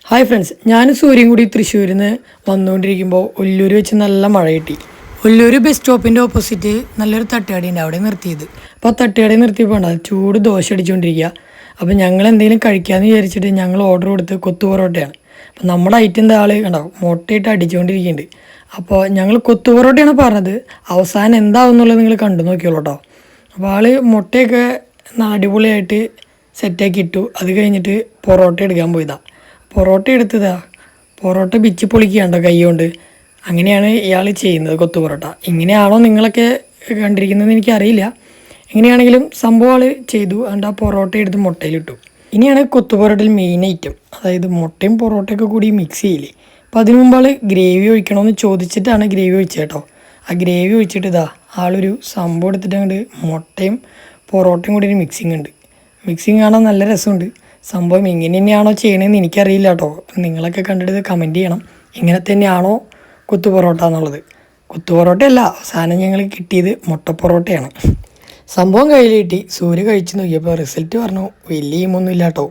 Hi friends, ഞാൻ സൂര്യൻ കൂടി തൃശ്ശൂരിൽ നിന്ന് വന്നുകൊണ്ടിരിക്കുമ്പോൾ ഒല്ലൂർ വെച്ച് നല്ല മഴ കിട്ടി. ഒല്ലൂർ ബസ് സ്റ്റോപ്പിൻ്റെ ഓപ്പോസിറ്റ് നല്ലൊരു തട്ടുകടയുണ്ട്, അവിടെ നിർത്തിയത്. അപ്പോൾ ആ തട്ടുകടയിൽ നിർത്തിയപ്പോൾ ഉണ്ട് ചൂട് ദോശ അടിച്ചുകൊണ്ടിരിക്കുക. അപ്പോൾ ഞങ്ങൾ എന്തെങ്കിലും കഴിക്കാമെന്ന് വിചാരിച്ചിട്ട് ഞങ്ങൾ ഓർഡർ കൊടുത്ത് കൊത്തു പൊറോട്ടയാണ്. അപ്പോൾ നമ്മുടെ ഐറ്റം ആൾ കണ്ടാവും മുട്ടയിട്ട് അടിച്ചുകൊണ്ടിരിക്കുന്നുണ്ട്. അപ്പോൾ ഞങ്ങൾ കൊത്തു പൊറോട്ടയാണ് പറഞ്ഞത്. അവസാനം എന്താവും എന്നുള്ളത് നിങ്ങൾ കണ്ടു നോക്കിയോളൂ കേട്ടോ. അപ്പോൾ ആൾ മുട്ടയൊക്കെ അടിപൊളിയായിട്ട് സെറ്റാക്കി ഇട്ടു. അത് കഴിഞ്ഞിട്ട് പൊറോട്ട എടുക്കാൻ പോയതാണ്. പൊറോട്ട എടുത്തതാ, പൊറോട്ട ബിച്ച് പൊളിക്കുകയുണ്ടോ കൈ കൊണ്ട്. അങ്ങനെയാണ് ഇയാൾ ചെയ്യുന്നത് കൊത്തു പൊറോട്ട. ഇങ്ങനെയാണോ നിങ്ങളൊക്കെ കണ്ടിരിക്കുന്നതെന്ന് എനിക്കറിയില്ല. എങ്ങനെയാണെങ്കിലും സംഭവം ആൾ ചെയ്തു. അതുകൊണ്ട് ആ പൊറോട്ട എടുത്ത് മുട്ടയിലിട്ടു. ഇനിയാണ് കൊത്തു പൊറോട്ടയിൽ മെയിൻ ഐറ്റം, അതായത് മുട്ടയും പൊറോട്ടയൊക്കെ കൂടി മിക്സ് ചെയ്യില്ലേ. അപ്പോൾ അതിനു മുമ്പ് ആൾ ഗ്രേവി ഒഴിക്കണമെന്ന് ചോദിച്ചിട്ടാണ് ഗ്രേവി ഒഴിച്ചത് കേട്ടോ. ആ ഗ്രേവി ഒഴിച്ചിട്ട് ആളൊരു സംഭവം എടുത്തിട്ട് അങ്ങോട്ട് മുട്ടയും പൊറോട്ടയും കൂടി ഒരു മിക്സിങ് ഉണ്ട്. മിക്സിങ് കാണാൻ നല്ല രസമുണ്ട്. സംഭവം ഇങ്ങനെ തന്നെയാണോ ചെയ്യണമെന്ന് എനിക്കറിയില്ല കേട്ടോ. നിങ്ങളൊക്കെ കണ്ടിട്ട് കമൻറ്റ് ചെയ്യണം, ഇങ്ങനെ തന്നെയാണോ കൊത്തു പൊറോട്ട എന്നുള്ളത്. കൊത്തു പൊറോട്ടയല്ല, അവസാനം ഞങ്ങൾ കിട്ടിയത് മുട്ട പൊറോട്ടയാണ്. സംഭവം കയ്യിൽ കിട്ടി. സൂര്യ കഴിച്ച് നോക്കിയപ്പോൾ റിസൾട്ട് പറഞ്ഞു വലിയ ഒന്നും ഇല്ല കേട്ടോ.